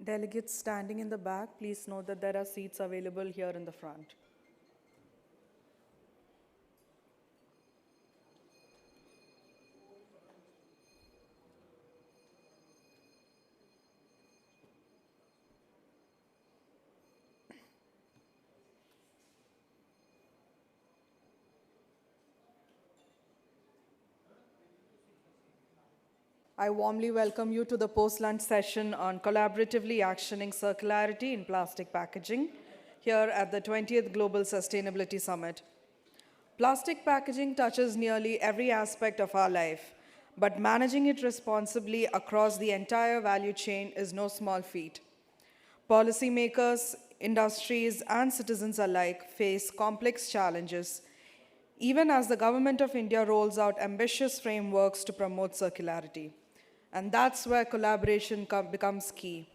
Delegates standing in the back, please note that there are seats available here in the front. I warmly welcome you to the post-lunch session on collaboratively actioning circularity in plastic packaging here at the 20th Global Sustainability Summit. Plastic packaging touches nearly every aspect of our life, but managing it responsibly across the entire value chain is no small feat. Policymakers, industries, and citizens alike face complex challenges, even as the Government of India rolls out ambitious frameworks to promote circularity. And that's where collaboration becomes key.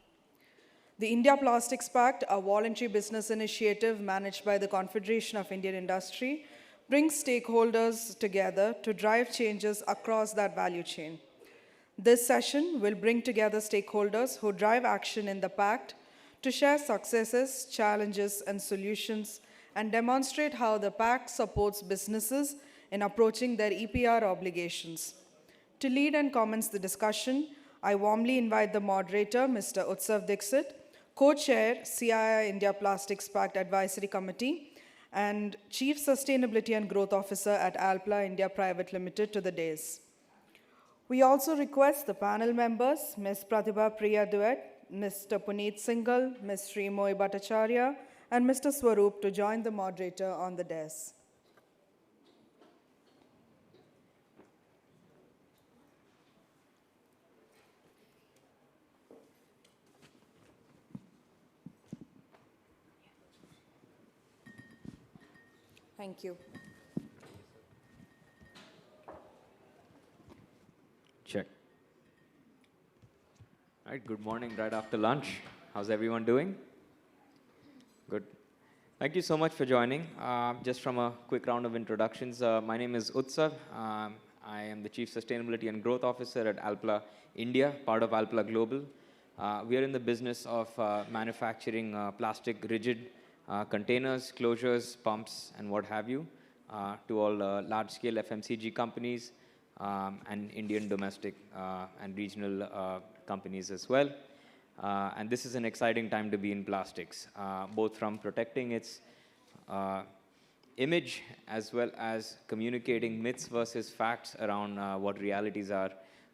The India Plastics Pact, a voluntary business initiative managed by the Confederation of Indian Industry, brings stakeholders together to drive changes across that value chain. This session will bring together stakeholders who drive action in the pact to share successes, challenges, and solutions, and demonstrate how the pact supports businesses in approaching their EPR obligations. To lead and commence the discussion, I warmly invite the moderator, Mr. Utsav Dixit, Co-Chair, CII India Plastics Pact Advisory Committee, and Chief Sustainability and Growth Officer at Alpla India Private Limited to the dais. We also request the panel members, Ms. Pratibha Priya Duet, Mr. Puneet Singhal, Ms. Srimoy Bhattacharya, and Mr. Swaroop to join the moderator on the dais. Thank you. Check. All right, good morning, right after lunch. How's everyone doing? Good. Thank you so much for joining. Just from a quick round of introductions, my name is Utsav. I am the Chief Sustainability and Growth Officer at Alpla India, part of Alpla Global. We are in the business of manufacturing plastic rigid containers, closures, pumps, and what have you, to all large-scale FMCG companies and Indian domestic and regional companies as well. And this is an exciting time to be in plastics, both from protecting its image as well as communicating myths versus facts around what realities are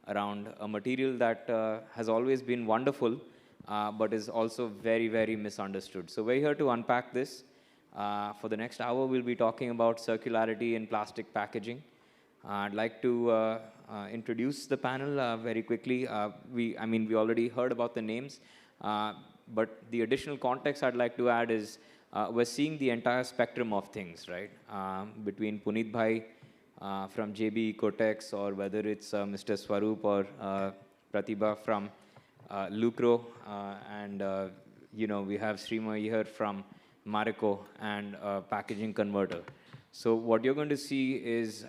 around a material that has always been wonderful, but is also very, very misunderstood. So we're here to unpack this. For the next hour, we'll be talking about circularity in plastic packaging. I'd like to introduce the panel very quickly. We already heard about the names, but the additional context I'd like to add is we're seeing the entire spectrum of things, right? Between Puneet Bhai from JB Ecotex, or whether it's Mr. Swaroop or Pratibha from Lucro, and we have Srimoy here from Marico and Packaging Converter. So what you're going to see is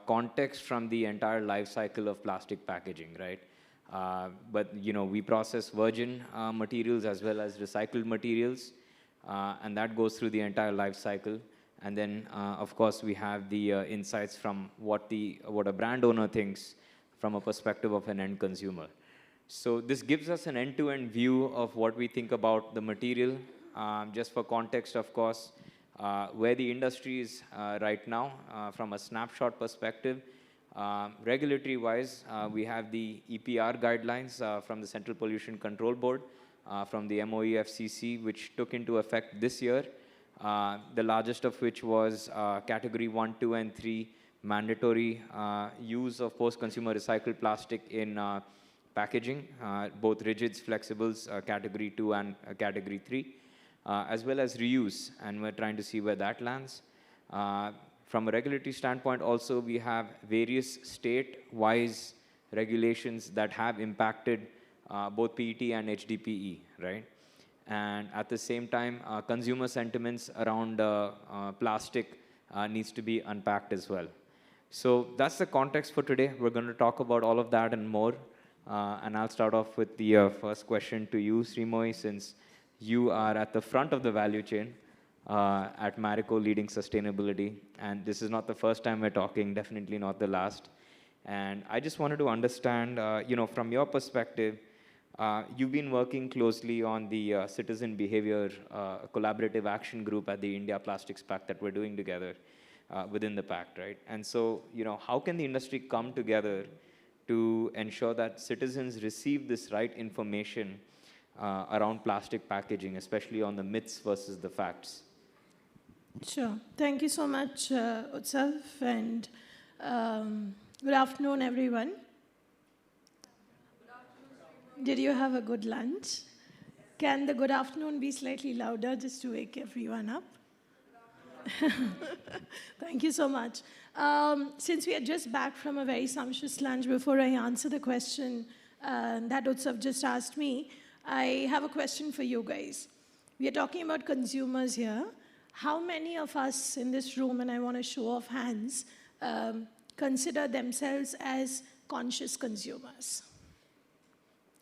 context from the entire life cycle of plastic packaging, right? But we process virgin materials as well as recycled materials, and that goes through the entire life cycle. And then, of course, we have the insights from what a brand owner thinks from a perspective of an end consumer. So this gives us an end-to-end view of what we think about the material. Just for context, of course, where the industry is right now, from a snapshot perspective, regulatory-wise, we have the EPR guidelines from the Central Pollution Control Board, from the MOEFCC, which took into effect this year, the largest of which was Category 1, 2, and 3 mandatory use of post-consumer recycled plastic in packaging, both rigids, flexibles, Category 2 and Category 3, as well as reuse, and we're trying to see where that lands. From a regulatory standpoint, also, we have various state-wise regulations that have impacted both PET and HDPE, right? And at the same time, consumer sentiments around plastic needs to be unpacked as well. So that's the context for today. We're going to talk about all of that and more. And I'll start off with the first question to you, Srimoy, since you are at the front of the value chain at Marico leading sustainability. And this is not the first time we're talking, definitely not the last. And I just wanted to understand, from your perspective, you've been working closely on the citizen behavior collaborative action group at the India Plastics Pact that we're doing together within the pact, right? And so, how can the industry come together to ensure that citizens receive this right information around plastic packaging, especially on the myths versus the facts? Sure. Thank you so much, Utsav, and good afternoon, everyone. Did you have a good lunch? Can the good afternoon be slightly louder just to wake everyone up? Thank you so much. Since we are just back from a very sumptuous lunch, before I answer the question that Utsav just asked me, I have a question for you guys. We are talking about consumers here. How many of us in this room, and I want to show of hands, consider themselves as conscious consumers?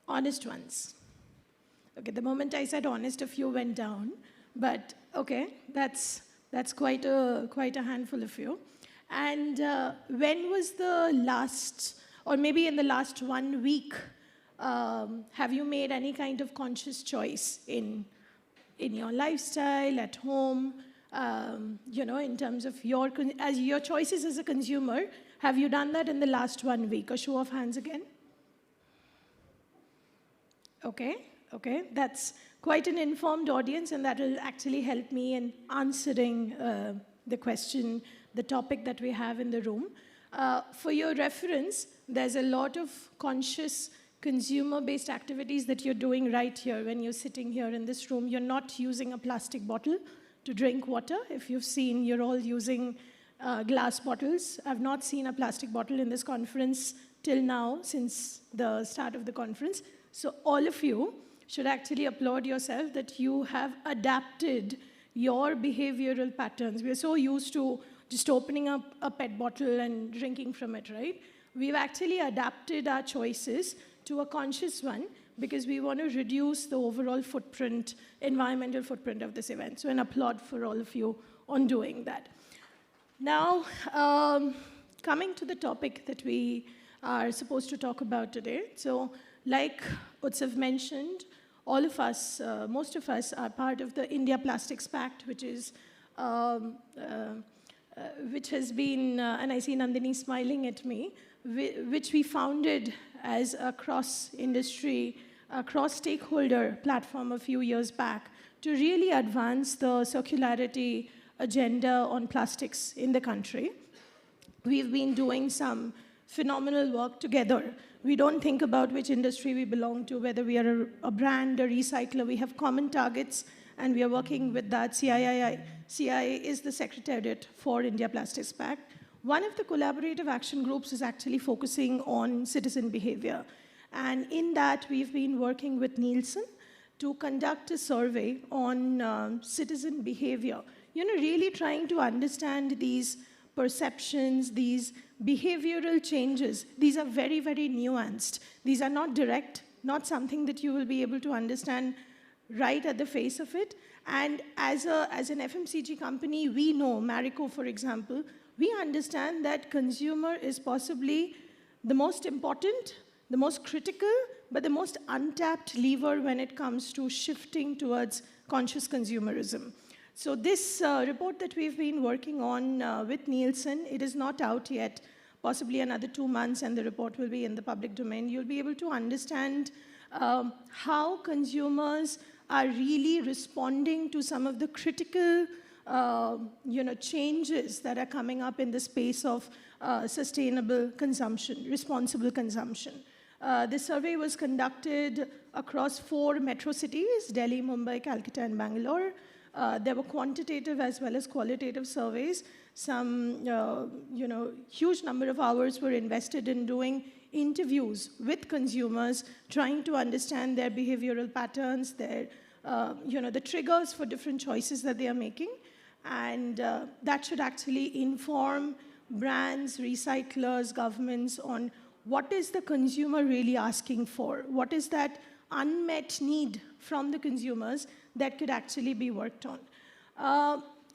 Honest ones. Okay, the moment I said honest, a few went down, but okay, that's quite a handful of you. And when was the last, or maybe in the last 1 week, have you made any kind of conscious choice in your lifestyle, at home, in terms of your choices as a consumer? Have you done that in the last 1 week? A show of hands again. Okay, that's quite an informed audience, and that will actually help me in answering the question, the topic that we have in the room. For your reference, there's a lot of conscious consumer-based activities that you're doing right here when you're sitting here in this room. You're not using a plastic bottle to drink water. If you've seen, you're all using glass bottles. I've not seen a plastic bottle in this conference till now, since the start of the conference. So all of you should actually applaud yourself that you have adapted your behavioral patterns. We're so used to just opening up a PET bottle and drinking from it, right? We've actually adapted our choices to a conscious one because we want to reduce the overall footprint, environmental footprint of this event. So an applaud for all of you on doing that. Now, coming to the topic that we are supposed to talk about today. So like Utsav mentioned, all of us, most of us are part of the India Plastics Pact, which has been, and I see Nandini smiling at me, which we founded as a cross-industry, cross-stakeholder platform a few years back to really advance the circularity agenda on plastics in the country. We've been doing some phenomenal work together. We don't think about which industry we belong to, whether we are a brand, a recycler. We have common targets, and we are working with that. CII is the Secretariat for India Plastics Pact. One of the collaborative action groups is actually focusing on citizen behavior. And in that, we've been working with Nielsen to conduct a survey on citizen behavior. Really trying to understand these perceptions, these behavioral changes. These are very, very nuanced. These are not direct, not something that you will be able to understand right at the face of it. And as an FMCG company, we know, Marico, for example, we understand that consumer is possibly the most important, the most critical, but the most untapped lever when it comes to shifting towards conscious consumerism. So this report that we've been working on with Nielsen, it is not out yet, possibly another 2 months, and the report will be in the public domain. You'll be able to understand how consumers are really responding to some of the critical changes that are coming up in the space of sustainable consumption, responsible consumption. This survey was conducted across 4 metro cities, Delhi, Mumbai, Calcutta, and Bangalore. There were quantitative as well as qualitative surveys. Some, huge number of hours were invested in doing interviews with consumers, trying to understand their behavioral patterns, their, the triggers for different choices that they are making. And that should actually inform brands, recyclers, governments on what is the consumer really asking for? What is that unmet need from the consumers that could actually be worked on?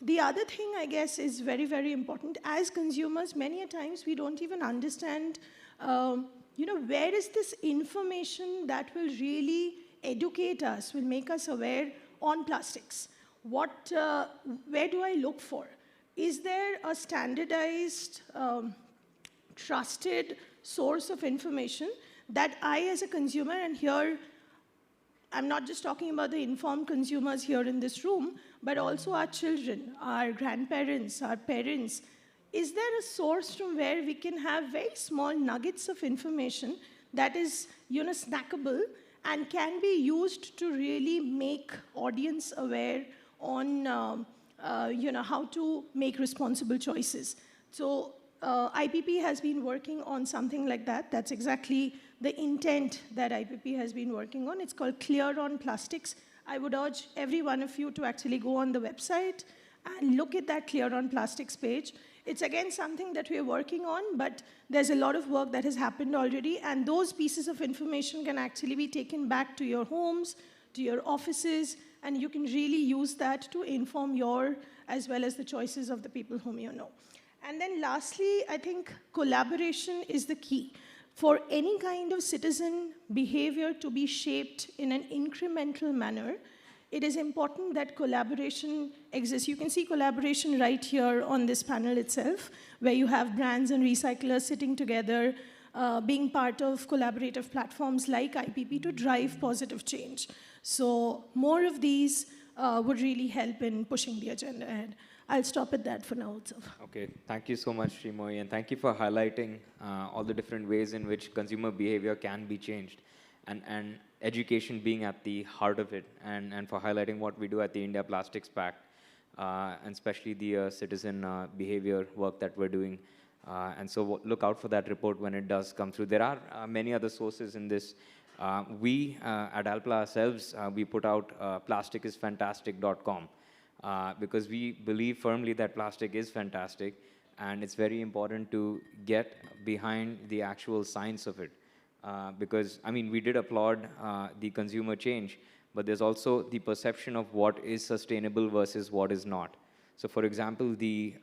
The other thing, I guess, is very, very important. As consumers, many a times we don't even understand, where is this information that will really educate us, will make us aware on plastics? Where do I look for? Is there a standardized, trusted source of information that I, as a consumer, and here I'm not just talking about the informed consumers here in this room, but also our children, our grandparents, our parents. Is there a source from where we can have very small nuggets of information that is, snackable and can be used to really make audience aware on, how to make responsible choices? So IPP has been working on something like that. That's exactly the intent that IPP has been working on. It's called Clear on Plastics. I would urge every one of you to actually go on the website and look at that Clear on Plastics page. It's again something that we're working on, but there's a lot of work that has happened already, and those pieces of information can actually be taken back to your homes, to your offices, and you can really use that to inform your, as well as the choices of the people whom you know. And then lastly, I think collaboration is the key. For any kind of citizen behavior to be shaped in an incremental manner, it is important that collaboration exists. You can see collaboration right here on this panel itself, where you have brands and recyclers sitting together, being part of collaborative platforms like IPP to drive positive change. So more of these would really help in pushing the agenda ahead. I'll stop at that for now, Utsav. Okay, thank you so much, Srimoy, and thank you for highlighting all the different ways in which consumer behavior can be changed, and education being at the heart of it, and for highlighting what we do at the India Plastics Pact, and especially the citizen behavior work that we're doing. And so look out for that report when it does come through. There are many other sources in this. We at Alpla ourselves, we put out plasticisfantastic.com. Because we believe firmly that plastic is fantastic, and it's very important to get behind the actual science of it. Because, I mean, we did applaud the consumer change, but there's also the perception of what is sustainable versus what is not. So, for example, the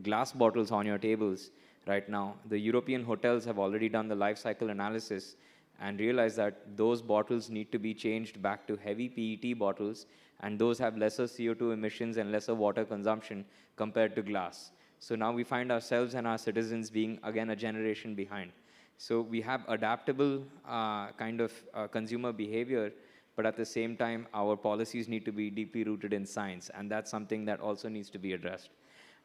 glass bottles on your tables right now, the European hotels have already done the life cycle analysis and realized that those bottles need to be changed back to heavy PET bottles, and those have lesser CO2 emissions and lesser water consumption compared to glass. So now we find ourselves and our citizens being, again, a generation behind. So we have adaptable kind of consumer behavior, but at the same time, our policies need to be deeply rooted in science, and that's something that also needs to be addressed.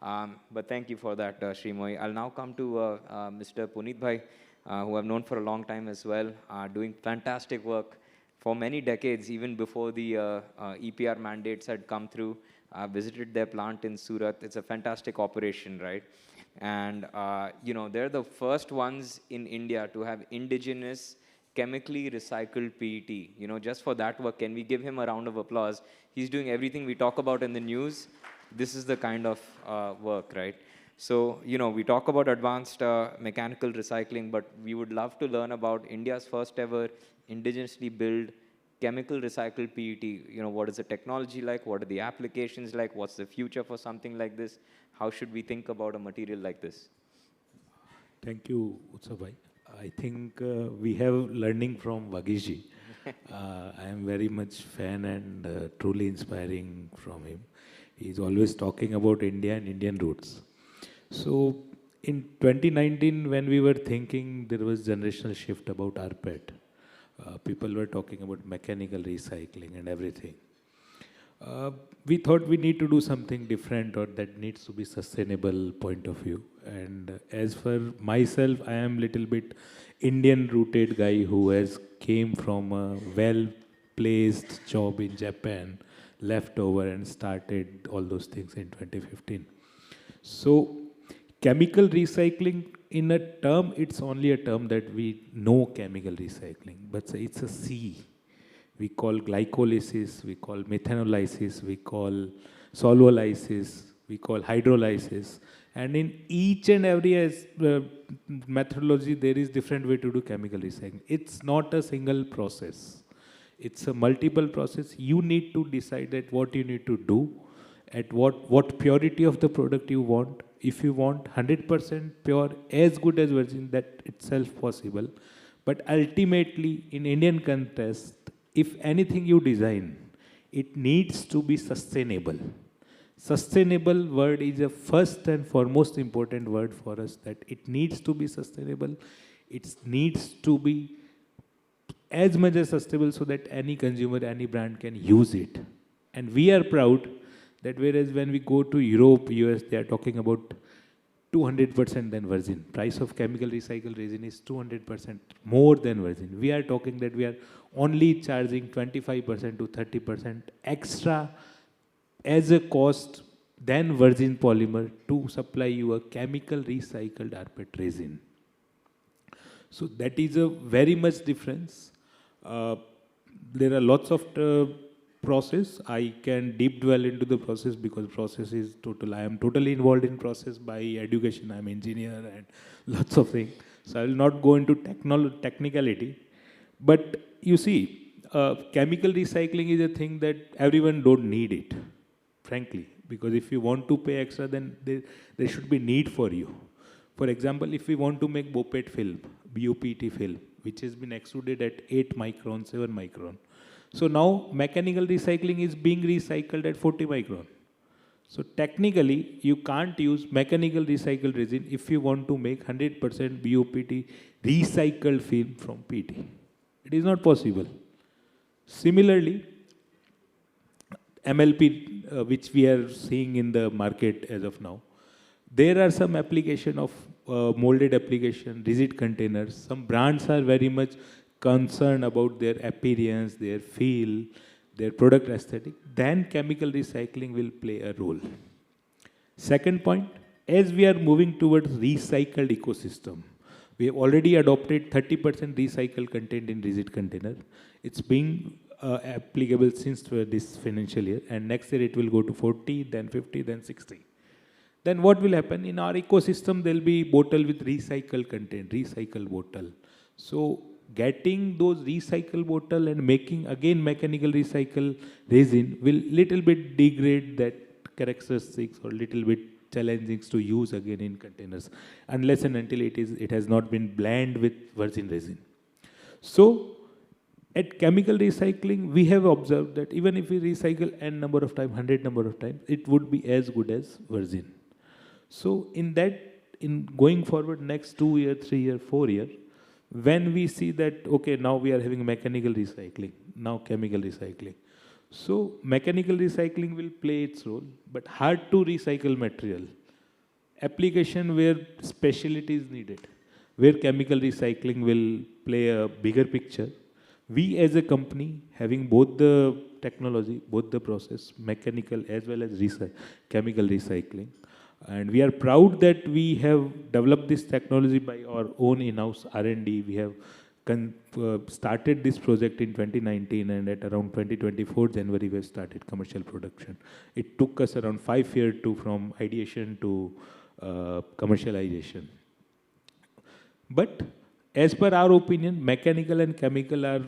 But thank you for that, Srimoy. I'll now come to Mr. Puneet Bhai, who I've known for a long time as well, doing fantastic work for many decades, even before the EPR mandates had come through. Visited their plant in Surat. It's a fantastic operation, right? And they're the first ones in India to have indigenous chemically recycled PET. Just for that work, can we give him a round of applause? He's doing everything we talk about in the news. This is the kind of work, right? So, we talk about advanced mechanical recycling, but we would love to learn about India's first ever indigenously built chemical recycled PET. What is the technology like? What are the applications like? What's the future for something like this? How should we think about a material like this? Thank you, Utsav bhai. I think we have learning from Vagishi. I am very much fan and truly inspiring from him. He's always talking about India and Indian roots. So in 2019, when we were thinking, there was generational shift about rPET. People were talking about mechanical recycling and everything. We thought we need to do something different, or that needs to be sustainable point of view. And as for myself, I am little bit Indian rooted guy who has came from a well-placed job in Japan, left over and started all those things in 2015. So chemical recycling, in a term, it's only a term that we know chemical recycling, but it's a C. We call glycolysis, we call methanolysis, we call solvolysis, we call hydrolysis, And in each and every methodology, there is different way to do chemical recycling. It's not a single process. It's a multiple process. You need to decide that what you need to do, at what purity of the product you want. If you want 100% pure, as good as virgin, that itself possible. But ultimately, in Indian context, if anything you design, it needs to be sustainable. Sustainable word is a first and foremost important word for us, that it needs to be sustainable. It needs to be as much as sustainable so that any consumer, any brand can use it. And we are proud that whereas when we go to Europe, US, they are talking about 200% than virgin. Price of chemical recycled resin is 200% more than virgin. We are talking that we are only charging 25% to 30% extra as a cost than virgin polymer to supply you a chemical recycled rPET resin. So that is a very much difference. There are lots of process. I can deep dwell into the process because process is total. I am totally involved in process by education. I am engineer and lots of things. So I will not go into technicality. But you see, chemical recycling is a thing that everyone don't need it, frankly. Because if you want to pay extra, then there should be need for you. For example, if we want to make BOPET film, BOPET film, which has been extruded at 8 micron, 7 micron. So now mechanical recycling is being recycled at 40 micron. So technically, you can't use mechanical recycled resin if you want to make 100% BOPT recycled film from PET. It is not possible. Similarly, MLP, which we are seeing in the market as of now, there are some application of molded application, rigid containers. Some brands are very much concerned about their appearance, their feel, their product aesthetic. Then chemical recycling will play a role. Second point, as we are moving towards recycled ecosystem, we have already adopted 30% recycled content in rigid container. It's being applicable since this financial year, and next year it will go to 40, then 50, then 60. Then what will happen? In our ecosystem, there will be bottle with recycled content, recycled bottle. So getting those recycled bottle and making again mechanical recycle resin will little bit degrade that characteristics or little bit challenging to use again in containers, unless and until it has not been blended with virgin resin. So at chemical recycling, we have observed that even if we recycle n number of times, 100 number of times, it would be as good as virgin. So in going forward next 2 year, 3 year, 4 year, when we see that, okay, now we are having mechanical recycling, now chemical recycling. So mechanical recycling will play its role, but hard to recycle material, application where specialty is needed, where chemical recycling will play a bigger picture. We as a company, having both the technology, both the process, mechanical as well as chemical recycling, and we are proud that we have developed this technology by our own in-house R&D. We have started this project in 2019, and at around 2024 January we have started commercial production. It took us around 5 years from ideation to commercialization. But as per our opinion, mechanical and chemical are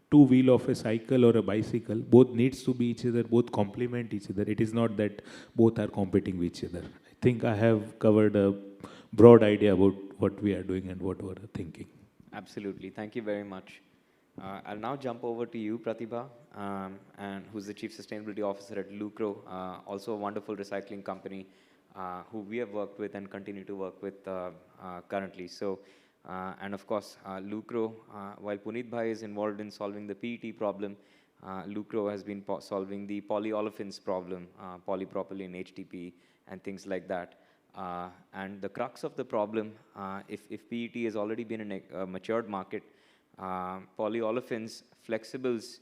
two wheel of a cycle or a bicycle. Both needs to be each other, both complement each other. It is not that both are competing with each other. I think I have covered a broad idea about what we are doing and what we are thinking. Absolutely. Thank you very much. I'll now jump over to you, Pratibha, and who's the Chief Sustainability Officer at Lucro, also a wonderful recycling company who we have worked with and continue to work with currently. So, and of course, Lucro, while Puneet Bhai is involved in solving the PET problem, Lucro has been solving the polyolefins problem, polypropylene, HDPE, and things like that. And the crux of the problem, if PET has already been in a matured market, polyolefins, flexibles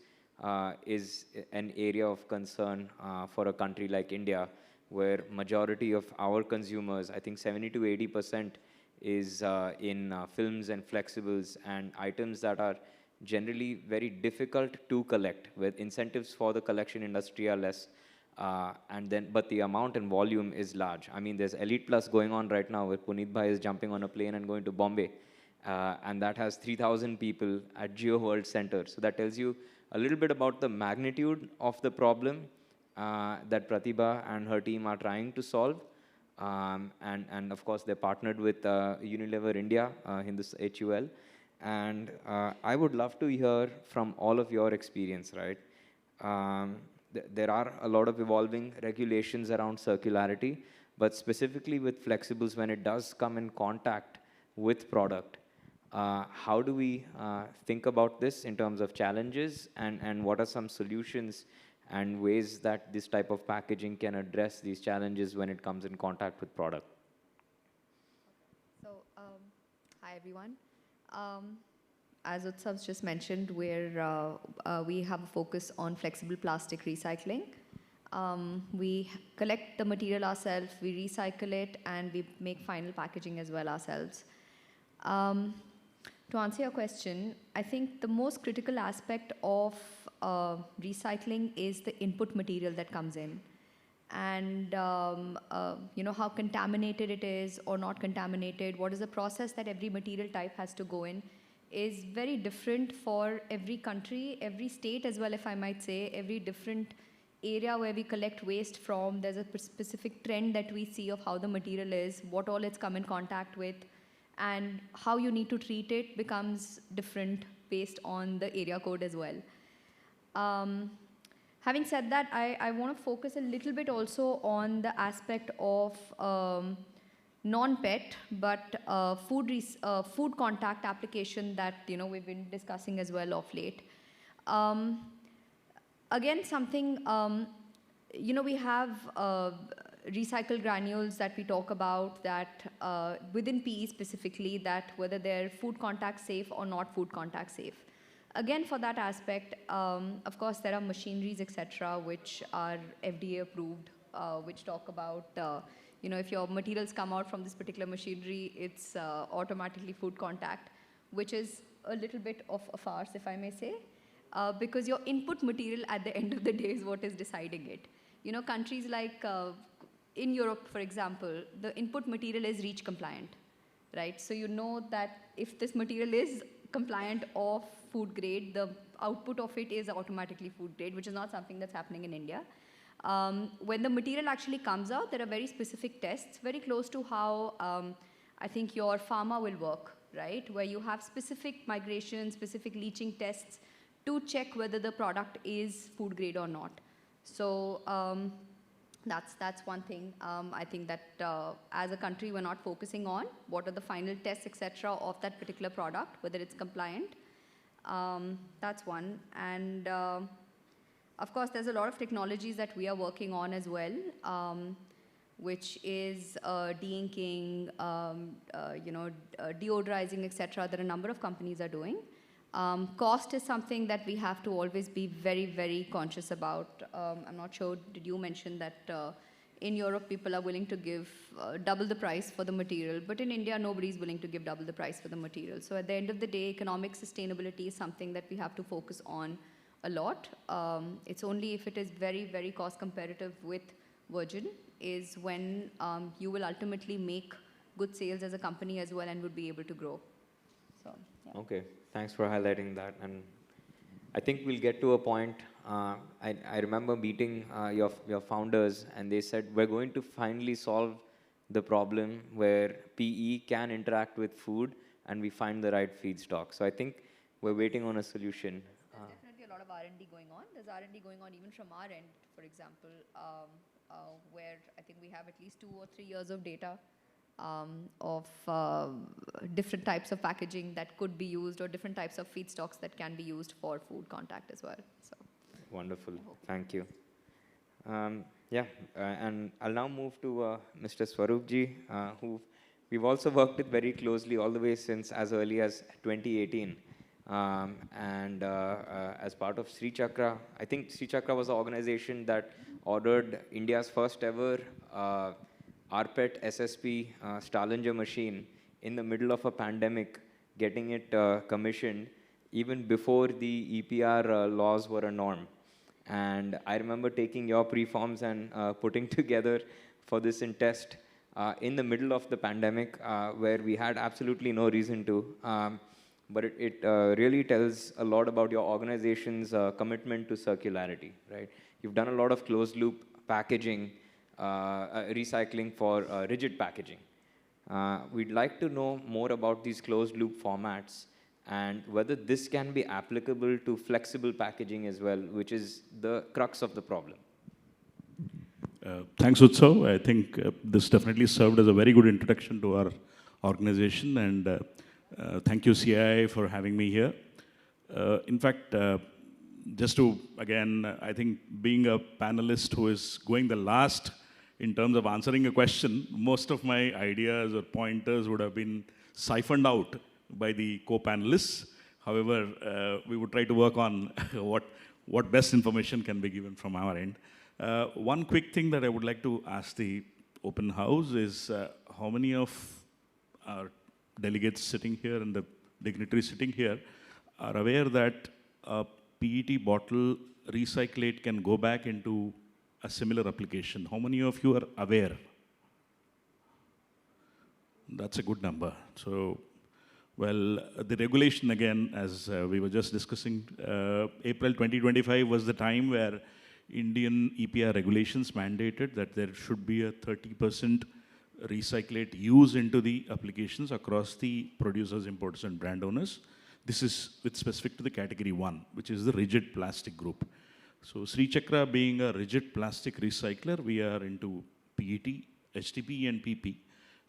is an area of concern for a country like India, where majority of our consumers, I think 70 to 80%, is in films and flexibles and items that are generally very difficult to collect, where incentives for the collection industry are less. But the amount and volume is large. I mean, there's Elite Plus going on right now where Puneet Bhai is jumping on a plane and going to Bombay. And that has 3,000 people at Geo World Center. So that tells you a little bit about the magnitude of the problem that Pratibha and her team are trying to solve. And of course, they partnered with Unilever India in this HUL. And I would love to hear from all of your experience, right? There are a lot of evolving regulations around circularity, but specifically with flexibles, when it does come in contact with product, how do we think about this in terms of challenges, and what are some solutions and ways that this type of packaging can address these challenges when it comes in contact with product? So, hi everyone. As Utsav's just mentioned, we have a focus on flexible plastic recycling. We collect the material ourselves, we recycle it, and we make final packaging as well ourselves. To answer your question, I think the most critical aspect of recycling is the input material that comes in. And how contaminated it is or not contaminated, what is the process that every material type has to go in, is very different for every country, every state as well, if I might say, every different area where we collect waste from. There's a specific trend that we see of how the material is, what all it's come in contact with, and how you need to treat it becomes different based on the area code as well. Having said that, I want to focus a little bit also on the aspect of non-pet, but food contact application that we've been discussing as well of late. Again, something we have recycled granules that we talk about that within PE specifically, that whether they're food contact safe or not food contact safe. Again, for that aspect, of course, there are machineries, etc., which are FDA approved, which talk about, if your materials come out from this particular machinery, it's automatically food contact, which is a little bit of a farce, if I may say, because your input material at the end of the day is what is deciding it. Countries like in Europe, for example, the input material is REACH compliant, right? So you know that if this material is compliant of food grade, the output of it is automatically food grade, which is not something that's happening in India. When the material actually comes out, there are very specific tests, very close to how I think your pharma will work, right? Where you have specific migration, specific leaching tests to check whether the product is food grade or not. So that's one thing I think that as a country we're not focusing on. What are the final tests, etc., of that particular product, whether it's compliant. That's one. And of course, there's a lot of technologies that we are working on as well, which is de-inking, deodorizing, etc., that a number of companies are doing. Cost is something that we have to always be very, very conscious about. I'm not sure, did you mention that in Europe people are willing to give double the price for the material, but in India nobody's willing to give double the price for the material. So at the end of the day, economic sustainability is something that we have to focus on a lot. It's only if it is very, very cost competitive with virgin is when you will ultimately make good sales as a company as well and would be able to grow. So, yeah. Okay, thanks for highlighting that. And I think we'll get to a point. I remember meeting your founders, and they said, we're going to finally solve the problem where PE can interact with food and we find the right feedstock. So I think we're waiting on a solution. There's definitely a lot of R&D going on. There's R&D going on even from our end, for example, where I think we have at least 2 or 3 years of data of different types of packaging that could be used, or different types of feedstocks that can be used for food contact as well. So. Wonderful. Thank you. And I'll now move to Mr. Swaroopji, who we've also worked with very closely all the way since as early as 2018. As part of Sri Chakra, I think Sri Chakra was the organization that ordered India's first ever RPET SSP Stallinger machine in the middle of a pandemic, getting it commissioned even before the EPR laws were a norm. And I remember taking your preforms and putting together for this in test in the middle of the pandemic, where we had absolutely no reason to. But it really tells a lot about your organization's commitment to circularity, right? You've done a lot of closed loop packaging, recycling for rigid packaging. We'd like to know more about these closed loop formats and whether this can be applicable to flexible packaging as well, which is the crux of the problem. Thanks, Utsav. I think this definitely served as a very good introduction to our organization, and thank you, CII, for having me here. In fact, just to, again, I think being a panelist who is going the last in terms of answering a question, most of my ideas or pointers would have been siphoned out by the co-panelists. However, we would try to work on what best information can be given from our end. One quick thing that I would like to ask the open house is how many of our delegates sitting here and the dignitaries sitting here are aware that a PET bottle recyclate can go back into a similar application? How many of you are aware? That's a good number. So, well, the regulation again, as we were just discussing, April 2025 was the time where Indian EPR regulations mandated that there should be a 30% recyclate use into the applications across the producers, importers, and brand owners. This is with specific to the category 1, which is the rigid plastic group. So Sri Chakra being a rigid plastic recycler, we are into PET, HDPE, and PP.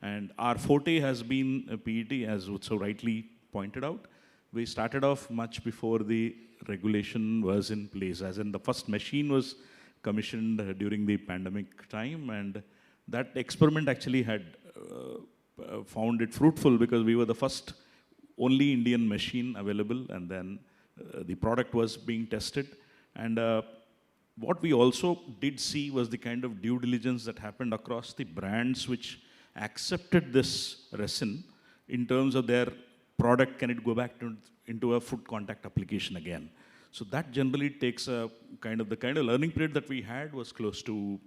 And our forte has been PET, as Utsav rightly pointed out. We started off much before the regulation was in place, as in the first machine was commissioned during the pandemic time, and that experiment actually had found it fruitful because we were the first only Indian machine available, and then the product was being tested. And what we also did see was the kind of due diligence that happened across the brands which accepted this resin in terms of their product, can it go back into a food contact application again. So that generally takes the kind of learning period that we had was close to,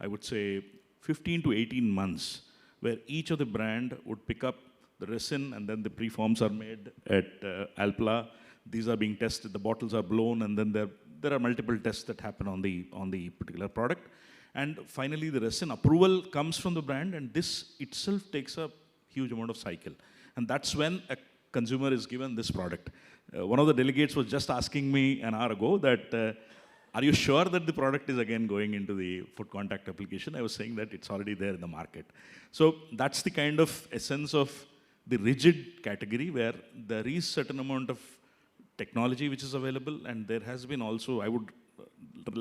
I would say, 15 to 18 months, where each of the brand would pick up the resin, and then the preforms are made at Alpla. These are being tested, the bottles are blown, and then there are multiple tests that happen on the particular product. And finally, the resin approval comes from the brand, and this itself takes a huge amount of cycle. And that's when a consumer is given this product. One of the delegates was just asking me an hour ago that, are you sure that the product is again going into the food contact application? I was saying that it's already there in the market. So that's the kind of essence of the rigid category, where there is certain amount of technology which is available, and there has been also, I would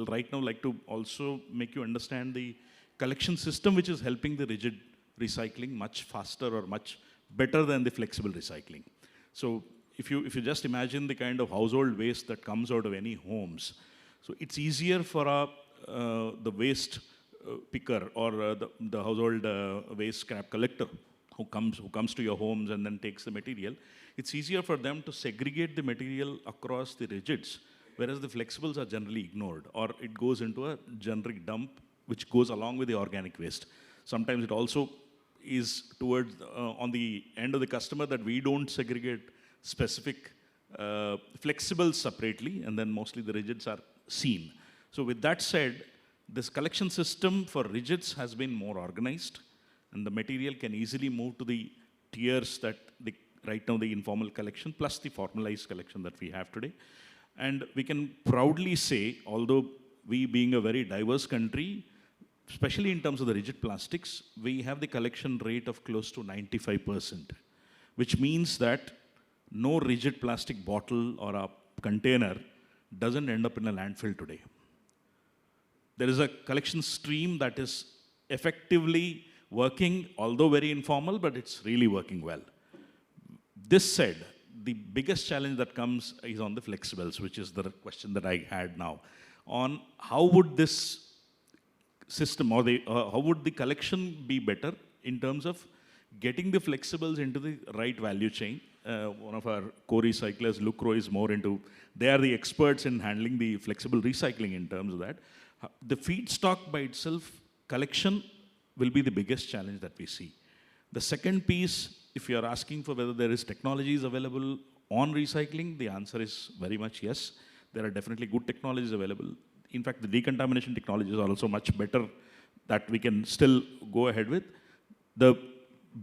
right now like to also make you understand the collection system which is helping the rigid recycling much faster or much better than the flexible recycling. So if you just imagine the kind of household waste that comes out of any homes, so it's easier for the waste picker or the household waste scrap collector who comes to your homes and then takes the material. It's easier for them to segregate the material across the rigids, whereas the flexibles are generally ignored, or it goes into a generic dump which goes along with the organic waste. Sometimes it also is towards on the end of the customer that we don't segregate specific flexibles separately, and then mostly the rigids are seen. So with that said, this collection system for rigids has been more organized, and the material can easily move to the tiers that right now the informal collection plus the formalized collection that we have today. And we can proudly say, although we being a very diverse country, especially in terms of the rigid plastics, we have the collection rate of close to 95%, which means that no rigid plastic bottle or a container doesn't end up in a landfill today. There is a collection stream that is effectively working, although very informal, but it's really working well. This said, the biggest challenge that comes is on the flexibles, which is the question that I had now, on how would this system or how would the collection be better in terms of getting the flexibles into the right value chain, one of our co-recyclers, Lucro, is more into, they are the experts in handling the flexible recycling in terms of that. The feedstock by itself, collection will be the biggest challenge that we see. The second piece, if you are asking for whether there is technologies available on recycling, the answer is very much yes. There are definitely good technologies available. In fact, the decontamination technologies are also much better that we can still go ahead with. The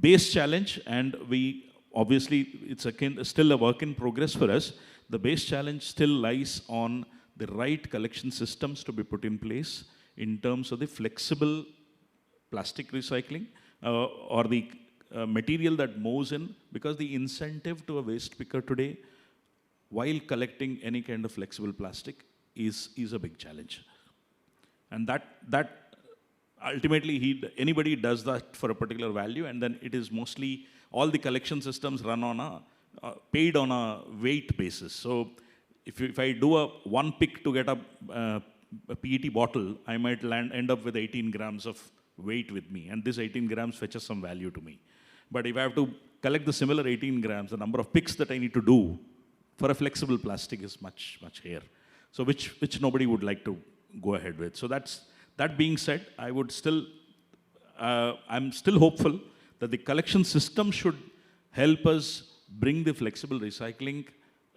base challenge, and we obviously, it's still a work in progress for us. The base challenge still lies on the right collection systems to be put in place in terms of the flexible plastic recycling or the material that moves in, because the incentive to a waste picker today, while collecting any kind of flexible plastic, is a big challenge. And that ultimately, anybody does that for a particular value, and then it is mostly, all the collection systems run on paid on a weight basis. So if I do one pick to get a PET bottle, I might end up with 18 grams of weight with me, and this 18 grams fetches some value to me. But if I have to collect the similar 18 grams, the number of picks that I need to do for a flexible plastic is much, much higher. So which nobody would like to go ahead with. So that being said, I'm still hopeful that the collection system should help us bring the flexible recycling,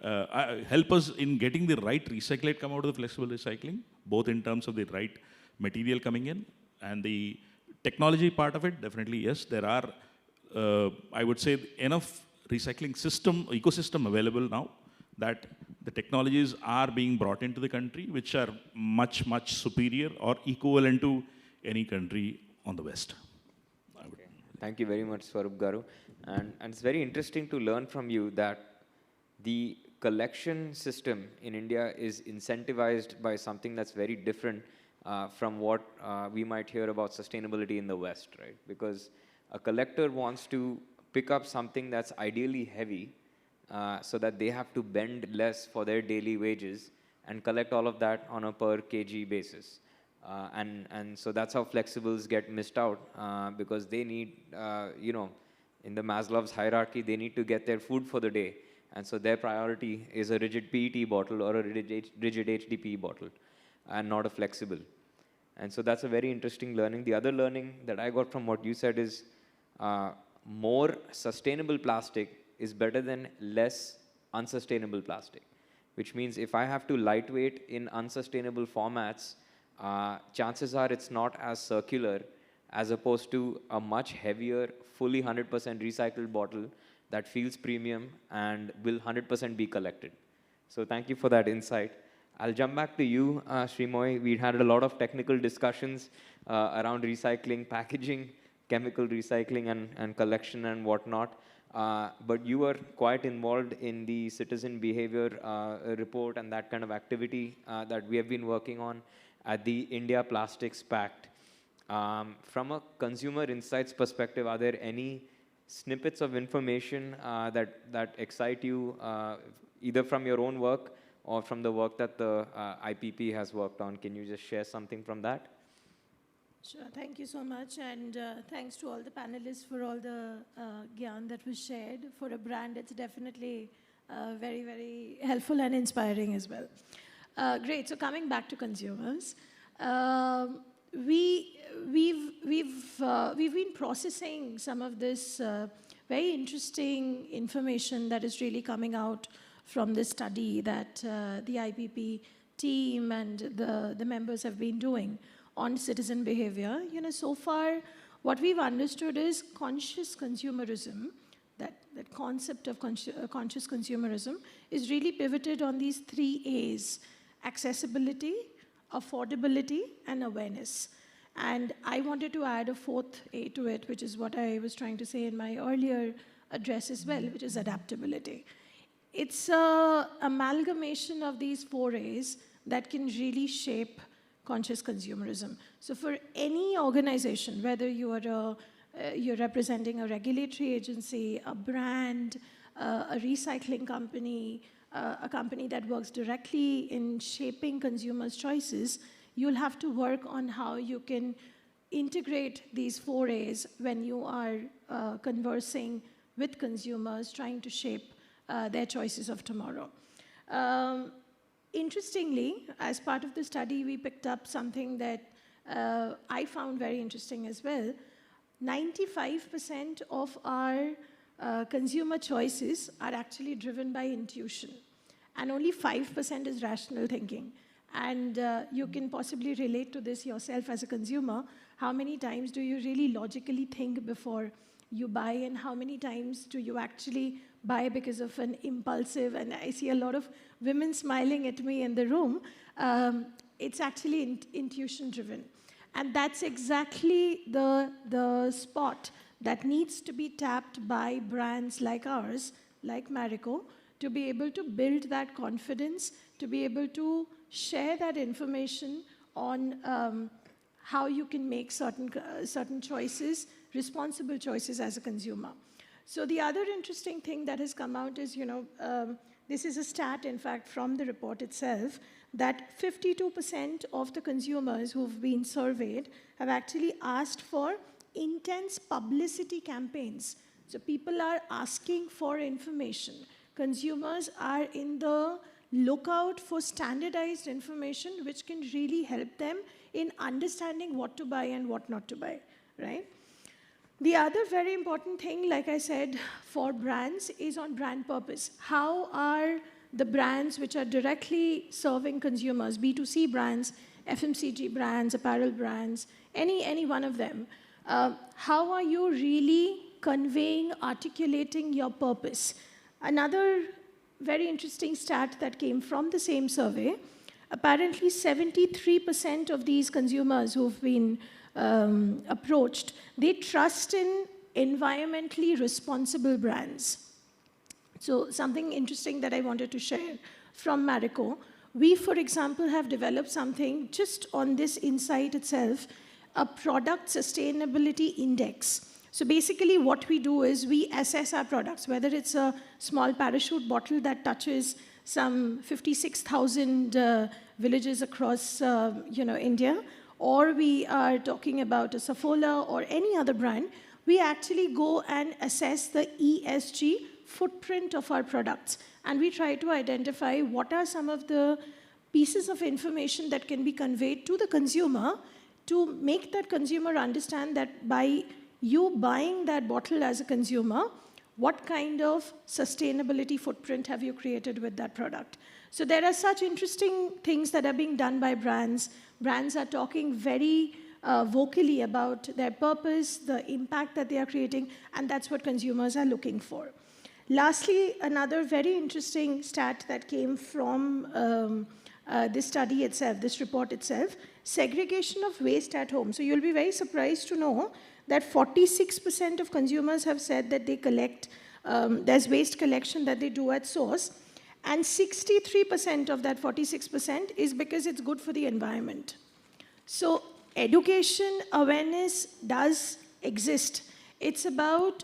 help us in getting the right recyclate come out of the flexible recycling, both in terms of the right material coming in and the technology part of it. Definitely, yes, there are, I would say, enough recycling ecosystem available now that the technologies are being brought into the country, which are much, much superior or equivalent to any country on the West. Okay. Thank you very much, Swarup Garu. And it's very interesting to learn from you that the collection system in India is incentivized by something that's very different from what we might hear about sustainability in the West, right? Because a collector wants to pick up something that's ideally heavy, so that they have to bend less for their daily wages and collect all of that on a per kg basis. And so that's how flexibles get missed out, because they need, in the Maslow's hierarchy, they need to get their food for the day. And so their priority is a rigid PET bottle or a rigid HDPE bottle and not a flexible. And so that's a very interesting learning. The other learning that I got from what you said is more sustainable plastic is better than less unsustainable plastic, which means if I have to lightweight in unsustainable formats, chances are it's not as circular as opposed to a much heavier, fully 100% recycled bottle that feels premium and will 100% be collected. So thank you for that insight. I'll jump back to you, Srimoy. We had a lot of technical discussions around recycling, packaging, chemical recycling and collection and whatnot. But you were quite involved in the citizen behavior report and that kind of activity that we have been working on at the India Plastics Pact. From a consumer insights perspective, are there any snippets of information that excite you, either from your own work or from the work that the IPP has worked on? Can you just share something from that? Sure, thank you so much, and thanks to all the panelists for all the gyan that was shared. For a brand, it's definitely very, very helpful and inspiring as well. Great, so coming back to consumers, we've been processing some of this very interesting information that is really coming out from this study that the IPP team and the members have been doing on citizen behavior. So far, what we've understood is conscious consumerism, that concept of conscious consumerism is really pivoted on these 3 A's: accessibility, affordability, and awareness. And I wanted to add a 4th A to it, which is what I was trying to say in my earlier address as well, which is adaptability. It's an amalgamation of these 4 A's that can really shape conscious consumerism. So for any organization, whether you're representing a regulatory agency, a brand, a recycling company, a company that works directly in shaping consumers' choices, you'll have to work on how you can integrate these 4 A's when you are conversing with consumers, trying to shape their choices of tomorrow. Interestingly, as part of the study, we picked up something that I found very interesting as well. 95% of our consumer choices are actually driven by intuition, and only 5% is rational thinking. And you can possibly relate to this yourself as a consumer. How many times do you really logically think before you buy, and how many times do you actually buy because of an impulsive, and I see a lot of women smiling at me in the room, it's actually intuition driven. And that's exactly the spot that needs to be tapped by brands like ours, like Marico, to be able to build that confidence, to be able to share that information on how you can make certain choices, responsible choices as a consumer. So the other interesting thing that has come out is, this is a stat, in fact, from the report itself, that 52% of the consumers who've been surveyed have actually asked for intense publicity campaigns. So people are asking for information. Consumers are in the lookout for standardized information which can really help them in understanding what to buy and what not to buy, right? The other very important thing, like I said, for brands is on brand purpose. How are the brands which are directly serving consumers, B2C brands, FMCG brands, apparel brands, any one of them, how are you really conveying, articulating your purpose? Another very interesting stat that came from the same survey, apparently 73% of these consumers who've been approached, they trust in environmentally responsible brands. So something interesting that I wanted to share from Marico, we, for example, have developed something just on this insight itself, a product sustainability index. So basically what we do is we assess our products, whether it's a small parachute bottle that touches some 56,000 villages across India, or we are talking about a Saffola or any other brand, we actually go and assess the ESG footprint of our products. And we try to identify what are some of the pieces of information that can be conveyed to the consumer to make that consumer understand that by you buying that bottle as a consumer, what kind of sustainability footprint have you created with that product? So there are such interesting things that are being done by brands. Brands are talking very vocally about their purpose, the impact that they are creating, and that's what consumers are looking for. Lastly, another very interesting stat that came from this study itself, this report itself, segregation of waste at home. So you'll be very surprised to know that 46% of consumers have said that they collect, there's waste collection that they do at source, and 63% of that 46% is because it's good for the environment. So education, awareness does exist. It's about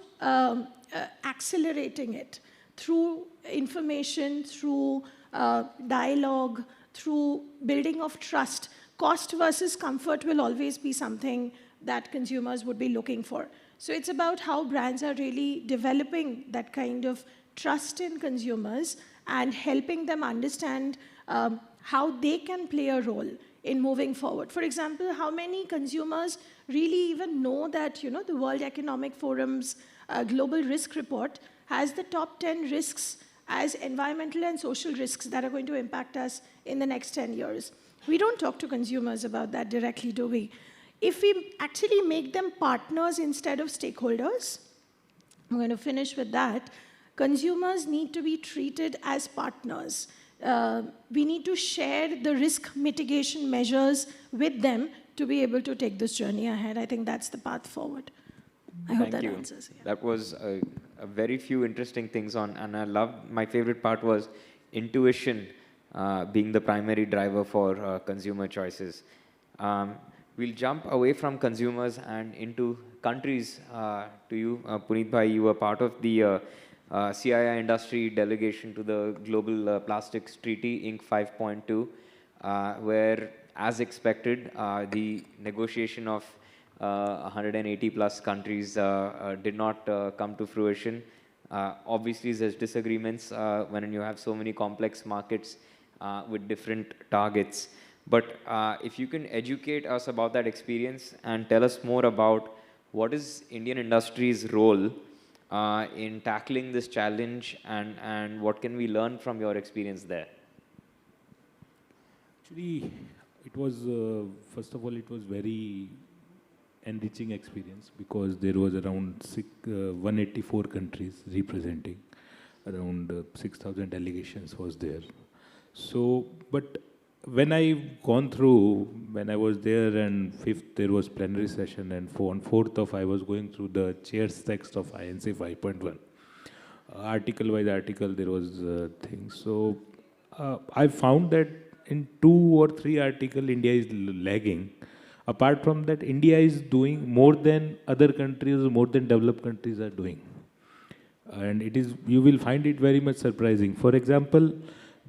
accelerating it through information, through dialogue, through building of trust. Cost versus comfort will always be something that consumers would be looking for. So it's about how brands are really developing that kind of trust in consumers and helping them understand how they can play a role in moving forward. For example, how many consumers really even know that, the World Economic Forum's Global Risk Report has the top 10 risks as environmental and social risks that are going to impact us in the next 10 years. We don't talk to consumers about that directly, do we? If we actually make them partners instead of stakeholders, I'm going to finish with that, consumers need to be treated as partners. We need to share the risk mitigation measures with them to be able to take this journey ahead. I think that's the path forward. I hope that answers. Yeah. That was a very few interesting things on, and I loved, my favorite part was intuition being the primary driver for consumer choices. We'll jump away from consumers and into countries. To you, Puneet Bhai, you were part of the CII industry delegation to the Global Plastics Treaty, Inc. 5.2, where, as expected, the negotiation of 180 plus countries did not come to fruition. Obviously, there's disagreements when you have so many complex markets with different targets. But if you can educate us about that experience and tell us more about what is Indian industry's role in tackling this challenge, and what can we learn from your experience there? Actually, it was, first of all, it was very enriching experience because there was around 184 countries representing, around 6,000 delegations was there. So, but when I gone through, when I was there and 5th there was plenary session, and on 4th of I was going through the chair's text of INC 5.1. Article by article there was things. So I found that in 2 or 3 articles India is lagging. Apart from that, India is doing more than other countries, more than developed countries are doing. And it is, you will find it very much surprising. For example,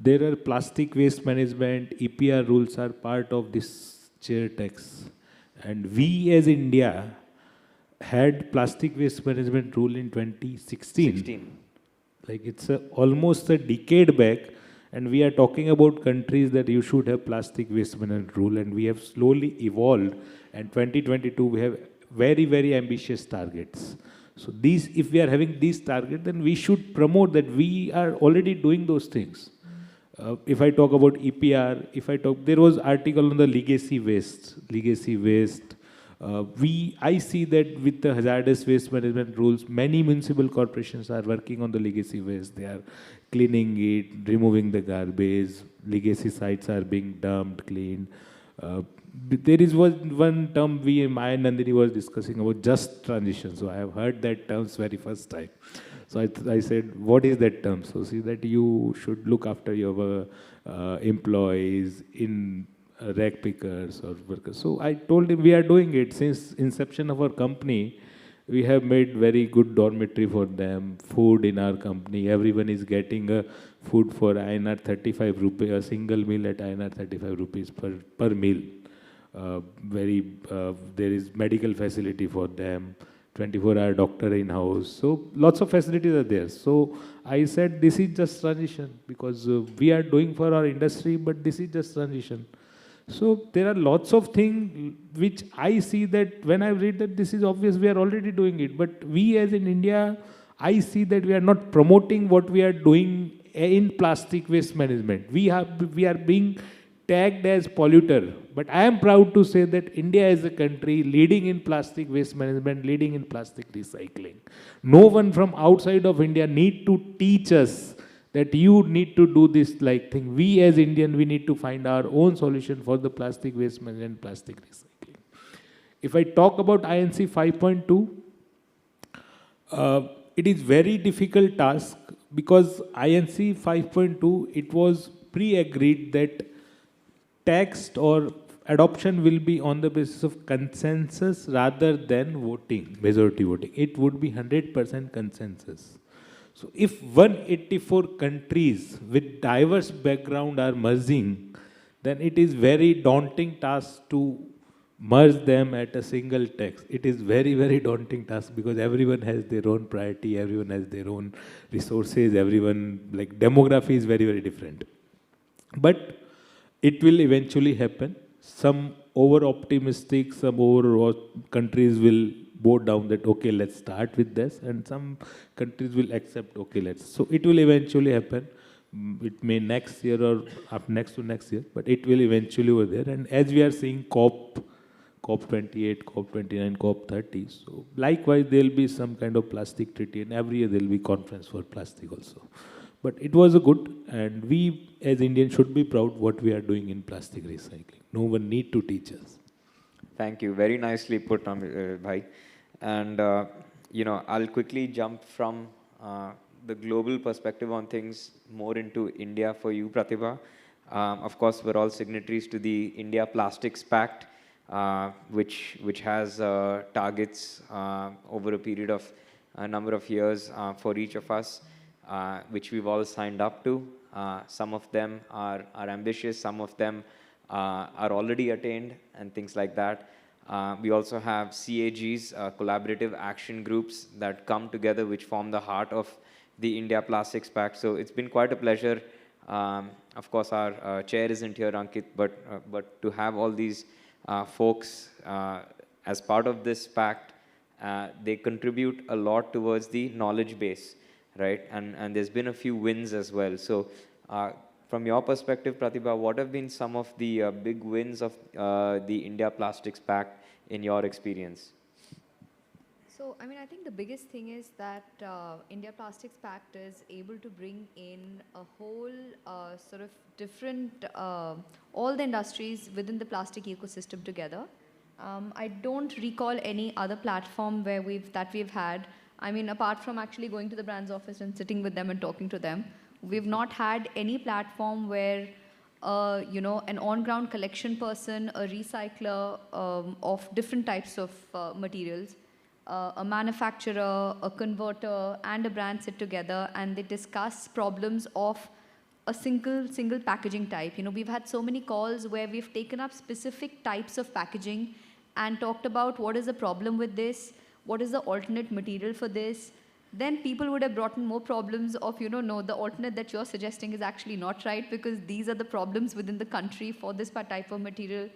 there are plastic waste management, EPR rules are part of this chair text. And we as India had plastic waste management rule in 2016. Like it's almost a decade back, and we are talking about countries that you should have plastic waste management rule, and we have slowly evolved, and 2022 we have very, very ambitious targets. So these, if we are having these targets, then we should promote that we are already doing those things. If I talk about EPR, there was article on the legacy waste. I see that with the hazardous waste management rules, many municipal corporations are working on the legacy waste. They are cleaning it, removing the garbage, legacy sites are being dumped, cleaned. There is one term Maya and Nandini was discussing about just transition. So I have heard that term very first time. So I said, what is that term? So see that you should look after your employees in rag pickers or workers. So I told him we are doing it since inception of our company. We have made very good dormitory for them, food in our company. Everyone is getting a food for INR 35 rupees, a single meal at INR 35 rupees per meal. There is medical facility for them, 24-hour doctor in-house. So lots of facilities are there. So I said this is just transition because we are doing for our industry, but this is just transition. So there are lots of things which I see that when I read that this is obvious, we are already doing it. But we as in India, I see that we are not promoting what we are doing in plastic waste management. We are being tagged as polluter. But I am proud to say that India is a country leading in plastic waste management, leading in plastic recycling. No one from outside of India need to teach us that you need to do this like thing. We as Indian, we need to find our own solution for the plastic waste management, plastic recycling. If I talk about INC 5.2, it is very difficult task because INC 5.2, it was pre-agreed that text or adoption will be on the basis of consensus rather than voting, majority voting. It would be 100% consensus. So if 184 countries with diverse background are merging, then it is very daunting task to merge them at a single text. It is very, very daunting task because everyone has their own priority, everyone has their own resources, everyone, like demography is very, very different. But it will eventually happen. Some over-optimistic, some countries will bow down that, okay, let's start with this, and some countries will accept, okay, let's. So it will eventually happen. It may next year or up next to next year, but it will eventually over there. And as we are seeing COP28, COP29, COP30, so likewise there will be some kind of plastic treaty, and every year there will be conference for plastic also. But it was a good, and we as Indians should be proud what we are doing in plastic recycling. No one need to teach us. Thank you. Very nicely put on, Bhai. And, I'll quickly jump from the global perspective on things more into India for you, Pratibha. Of course, we're all signatories to the India Plastics Pact, which has targets over a period of a number of years for each of us, which we've all signed up to. Some of them are ambitious, some of them are already attained, and things like that. We also have CAGs, collaborative action groups that come together, which form the heart of the India Plastics Pact. So it's been quite a pleasure. Of course, our chair isn't here, Ankit, but to have all these folks as part of this pact, they contribute a lot towards the knowledge base, right? And there's been a few wins as well. So from your perspective, Pratibha, what have been some of the big wins of the India Plastics Pact in your experience? So, I mean, I think the biggest thing is that India Plastics Pact is able to bring in a whole sort of different, all the industries within the plastic ecosystem together. I don't recall any other platform where we've had. I mean, apart from actually going to the brand's office and sitting with them and talking to them, we've not had any platform where you know, an on-ground collection person, a recycler of different types of materials, a manufacturer, a converter, and a brand sit together and they discuss problems of a single packaging type. You know, we've had so many calls where we've taken up specific types of packaging and talked about what is the problem with this, what is the alternate material for this. Then people would have brought in more problems of, you know, no, the alternate that you're suggesting is actually not right because these are the problems within the country for this type of material.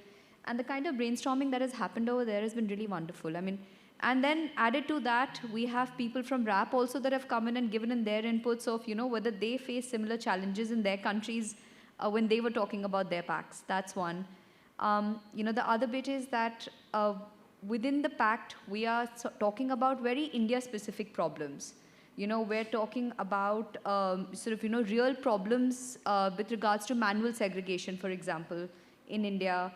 And the kind of brainstorming that has happened over there has been really wonderful. I mean, and then added to that, we have people from RAP also that have come in and given in their inputs of, you know, whether they face similar challenges in their countries when they were talking about their pacts. That's one. You know, the other bit is that within the pact, we are talking about very India-specific problems. You know, we're talking about sort of, you know, real problems with regards to manual segregation, for example, in India.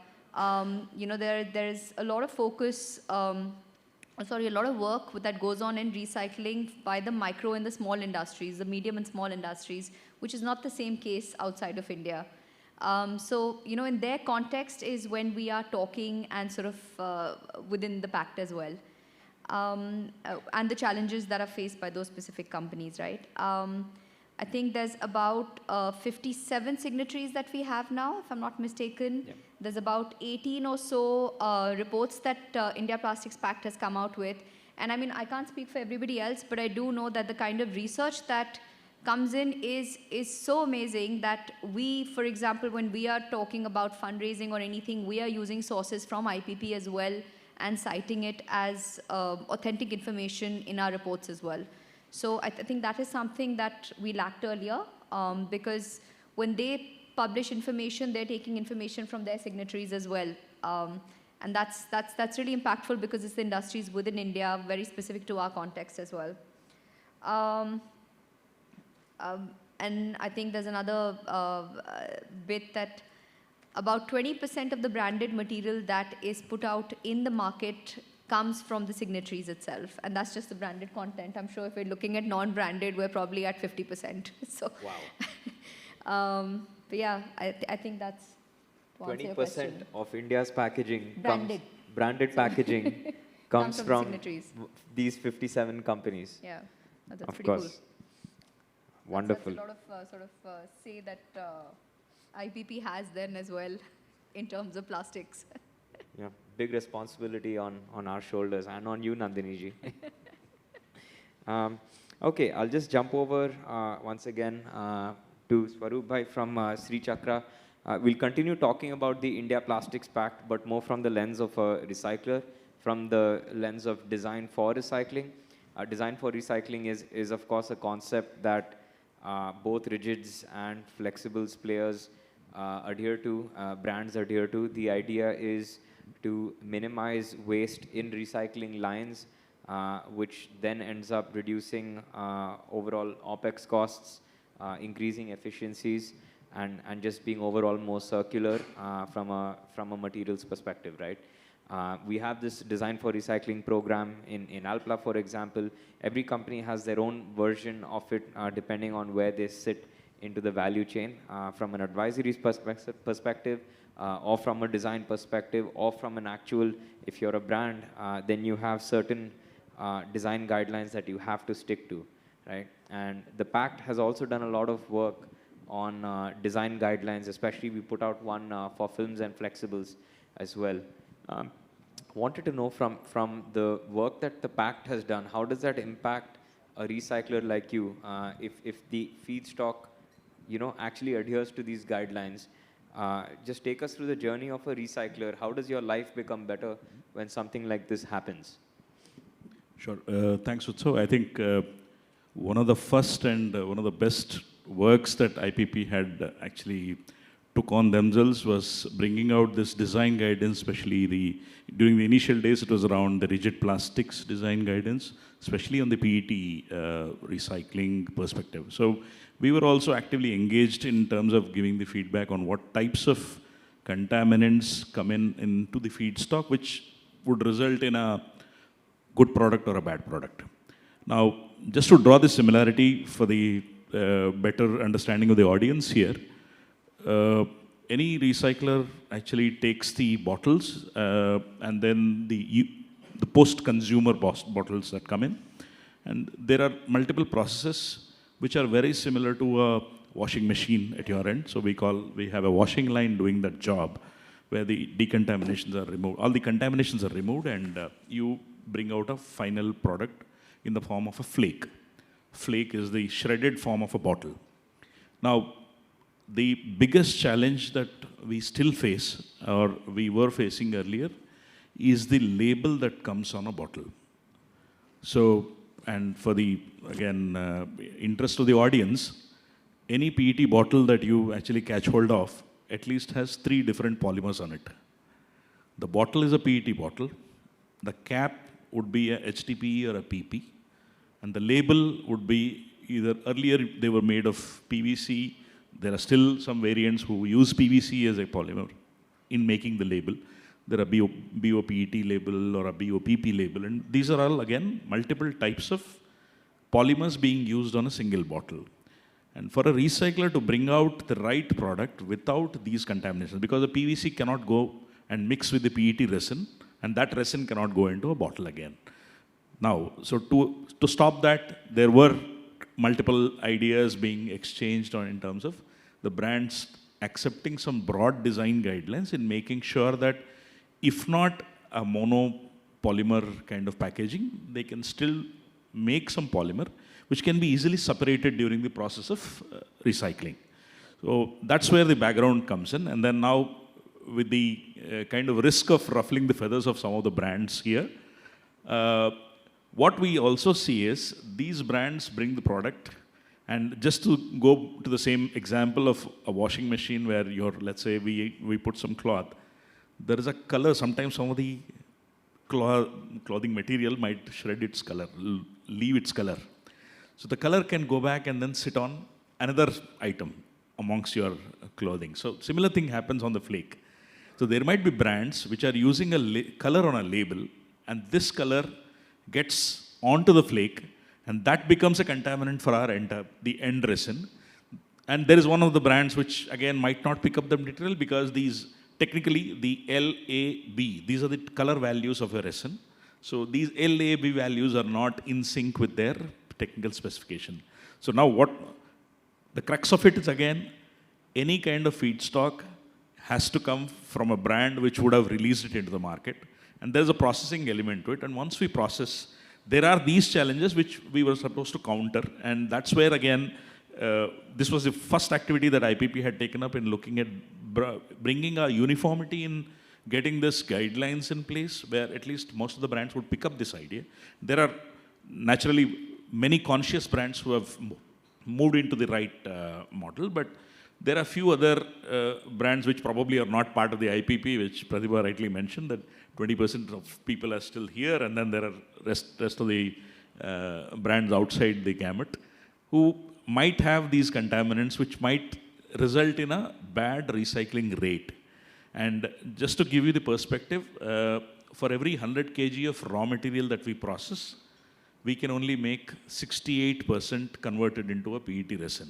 You know, there's a lot of focus, a lot of work that goes on in recycling by the micro and the small industries, the medium and small industries, which is not the same case outside of India. So, you know, in their context is when we are talking and sort of within the pact as well. And the challenges that are faced by those specific companies, right? I think there's about 57 signatories that we have now, if I'm not mistaken. Yep. There's about 18 or so reports that India Plastics Pact has come out with. And I mean, I can't speak for everybody else, but I do know that the kind of research that comes in is so amazing that we, for example, when we are talking about fundraising or anything, we are using sources from IPP as well and citing it as authentic information in our reports as well. So I think that is something that we lacked earlier because when they publish information, they're taking information from their signatories as well. And that's really impactful because it's the industries within India, very specific to our context as well. And I think there's another bit that about 20% of the branded material that is put out in the market comes from the signatories itself. And that's just the branded content. I'm sure if we're looking at non-branded, we're probably at 50%. So, wow. But yeah, I think that's 20% of India's packaging branded packaging comes from signatories. These 57 companies. Yeah, that's Of pretty course. cool. Wonderful. That's a lot of sort of say that IPP has then as well in terms of plastics. Yeah, big responsibility on our shoulders and on you, Nandini ji. Okay, I'll just jump over once again to Swaroop Bhai from Sri Chakra. We'll continue talking about the India Plastics Pact, but more from the lens of a recycler, from the lens of design for recycling. Design for recycling is of course a concept that both rigids and flexibles players adhere to, brands adhere to. The idea is to minimize waste in recycling lines, which then ends up reducing overall OPEX costs, increasing efficiencies, and just being overall more circular from a materials perspective, right? We have this design for recycling program in Alpla, for example. Every company has their own version of it depending on where they sit into the value chain, from an advisory perspective, or from a design perspective, or from an actual, if you're a brand, then you have certain design guidelines that you have to stick to, right? And the Pact has also done a lot of work on design guidelines, especially we put out one for films and flexibles as well. Wanted to know from the work that the Pact has done, how does that impact a recycler like you, if the feedstock, actually adheres to these guidelines, just take us through the journey of a recycler. How does your life become better when something like this happens? Sure. Thanks, Utsav. I think one of the first and one of the best works that IPP had actually took on themselves was bringing out this design guidance, especially during the initial days, it was around the rigid plastics design guidance, especially on the PET recycling perspective. So we were also actively engaged in terms of giving the feedback on what types of contaminants come into the feedstock, which would result in a good product or a bad product. Now, just to draw the similarity for the better understanding of the audience here, any recycler actually takes the bottles and then the post-consumer bottles that come in. And there are multiple processes which are very similar to a washing machine at your end. So we have a washing line doing that job where the decontaminations are removed. All the contaminations are removed and you bring out a final product in the form of a flake. Flake is the shredded form of a bottle. Now, the biggest challenge that we still face, or we were facing earlier, is the label that comes on a bottle. So, and for the, again, interest of the audience, any PET bottle that you actually catch hold of at least has 3 different polymers on it. The bottle is a PET bottle. The cap would be a HDPE or a PP. And the label would be either, earlier they were made of PVC. There are still some variants who use PVC as a polymer in making the label. There are BOPET label or a BOPP label. And these are all, again, multiple types of polymers being used on a single bottle. And for a recycler to bring out the right product without these contaminations, because the PVC cannot go and mix with the PET resin, and that resin cannot go into a bottle again. Now, so to stop that, there were multiple ideas being exchanged in terms of the brands accepting some broad design guidelines in making sure that if not a monopolymer kind of packaging, they can still make some polymer which can be easily separated during the process of recycling. So that's where the background comes in. And then now with the kind of risk of ruffling the feathers of some of the brands here, what we also see is these brands bring the product, and just to go to the same example of a washing machine where let's say we put some cloth, there is a color, sometimes some of the clothing material might shred its color, leave its color. So the color can go back and then sit on another item amongst your clothing. So similar thing happens on the flake. So there might be brands which are using a color on a label, and this color gets onto the flake, and that becomes a contaminant for the end resin. And there is one of the brands which again might not pick up the material because these technically the LAB, these are the color values of a resin. So these LAB values are not in sync with their technical specification. So now the crux of it is, again, any kind of feedstock has to come from a brand which would have released it into the market. And there's a processing element to it. And once we process, there are these challenges which we were supposed to counter. And that's where, again, this was the first activity that IPP had taken up in looking at bringing a uniformity in getting this guidelines in place, where at least most of the brands would pick up this idea. There are naturally many conscious brands who have moved into the right model, but there are a few other brands which probably are not part of the IPP, which Pratibha rightly mentioned, that 20% of people are still here, and then there are rest of the brands outside the gamut who might have these contaminants which might result in a bad recycling rate. And just to give you the perspective, for every 100 kg of raw material that we process, we can only make 68% converted into a PET resin.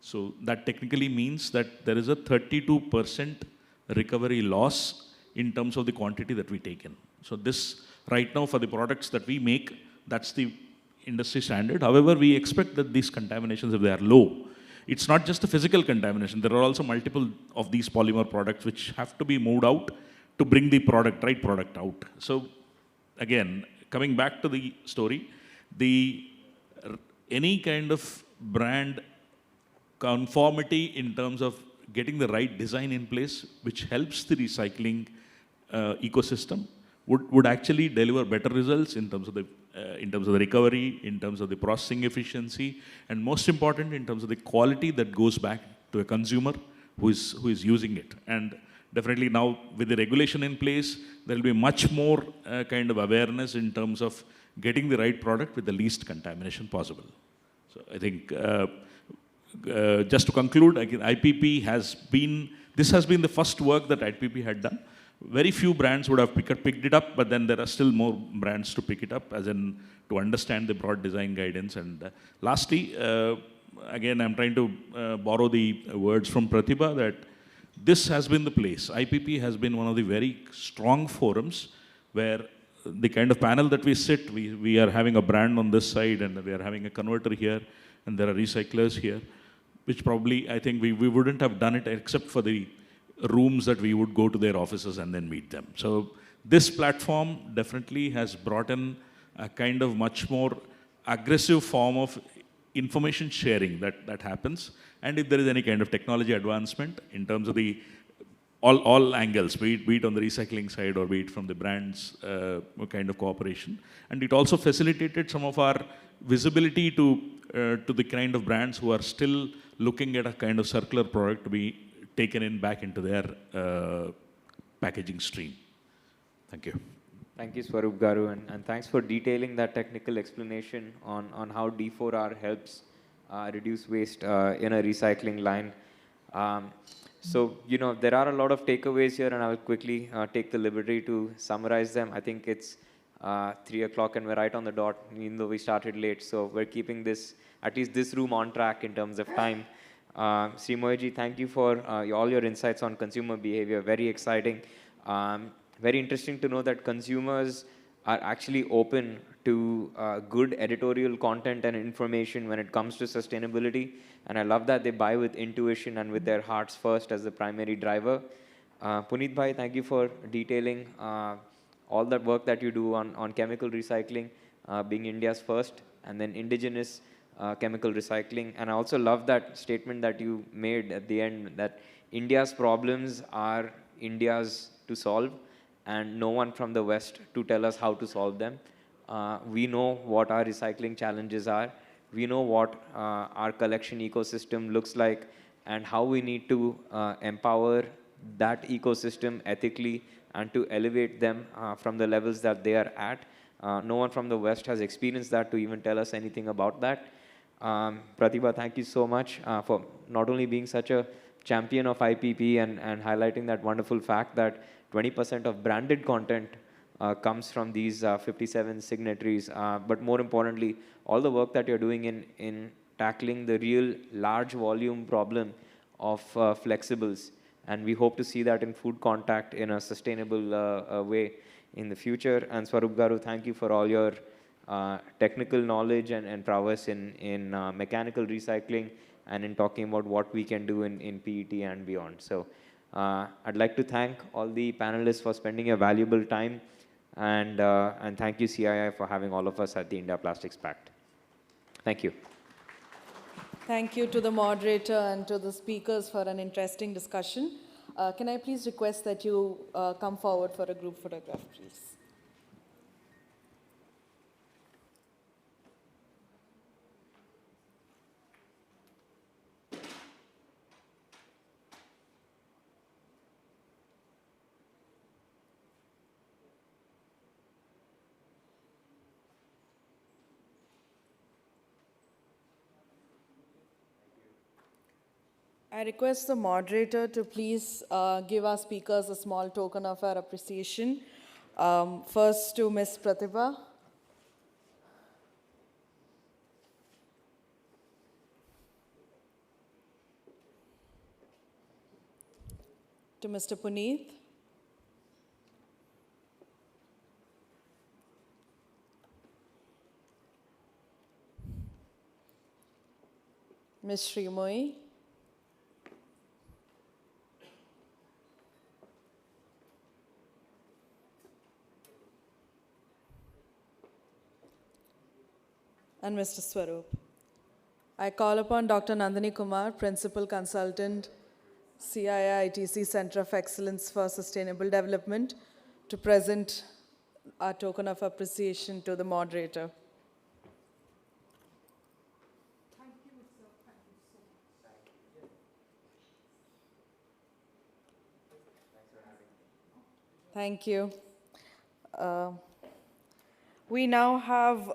So that technically means that there is a 32% recovery loss in terms of the quantity that we take in. So this, right now, for the products that we make, that's the industry standard. However, we expect that these contaminations, if they are low, it's not just a physical contamination. There are also multiple of these polymer products which have to be moved out to bring the right product out. So again, coming back to the story, the any kind of brand conformity in terms of getting the right design in place, which helps the recycling ecosystem, would actually deliver better results in terms of the recovery, in terms of the processing efficiency, and most important, in terms of the quality that goes back to a consumer who is using it. And definitely now with the regulation in place, there will be much more kind of awareness in terms of getting the right product with the least contamination possible. So I think just to conclude, again, IPP this has been the first work that IPP had done. Very few brands would have picked it up, but then there are still more brands to pick it up, as in to understand the broad design guidance. And lastly, again, I'm trying to borrow the words from Pratibha that this has been the place. IPP has been one of the very strong forums where the kind of panel that we sit, we are having a brand on this side and we are having a converter here and there are recyclers here, which probably I think we wouldn't have done it except for the rooms that we would go to their offices and then meet them. So this platform definitely has brought in a kind of much more aggressive form of information sharing that happens. And if there is any kind of technology advancement in terms of the all angles, be it on the recycling side or be it from the brands kind of cooperation. And it also facilitated some of our visibility to the kind of brands who are still looking at a kind of circular product to be taken back into their packaging stream. Thank you. Thank you, Swarup Garu, and thanks for detailing that technical explanation on how D4R helps reduce waste in a recycling line. So, there are a lot of takeaways here, and I will quickly take the liberty to summarize them. I think it's 3 o'clock and we're right on the dot, even though we started late. So we're keeping at least this room on track in terms of time. Srimoyji, thank you for all your insights on consumer behavior. Very exciting. Very interesting to know that consumers are actually open to good editorial content and information when it comes to sustainability. And I love that they buy with intuition and with their hearts first as the primary driver. Puneet Bhai, thank you for detailing all that work that you do on chemical recycling, being India's first, and then indigenous chemical recycling. And I also love that statement that you made at the end, that India's problems are India's to solve, and no one from the West to tell us how to solve them. We know what our recycling challenges are. We know what our collection ecosystem looks like and how we need to empower that ecosystem ethically and to elevate them from the levels that they are at. No one from the West has experienced that to even tell us anything about that. Pratibha, thank you so much for not only being such a champion of IPP and highlighting that wonderful fact that 20% of branded content comes from these 57 signatories. But more importantly, all the work that you're doing in tackling the real large volume problem of flexibles. And we hope to see that in food contact in a sustainable way in the future. And Swarup Garu, thank you for all your technical knowledge and prowess in mechanical recycling and in talking about what we can do in PET and beyond. So I'd like to thank all the panelists for spending your valuable time, and thank you CII for having all of us at the India Plastics Pact. Thank you. Thank you to the moderator and to the speakers for an interesting discussion. Can I please request that you come forward for a group photograph, please? I request the moderator to please give our speakers a small token of our appreciation. First to Ms. Pratibha. To Mr. Puneet. Ms. Srimoy. And Mr. Swarup. I call upon Dr. Nandini Kumar, Principal Consultant, CII-ITC Center of Excellence for Sustainable Development, to present our token of appreciation to the moderator. Thank you. We now have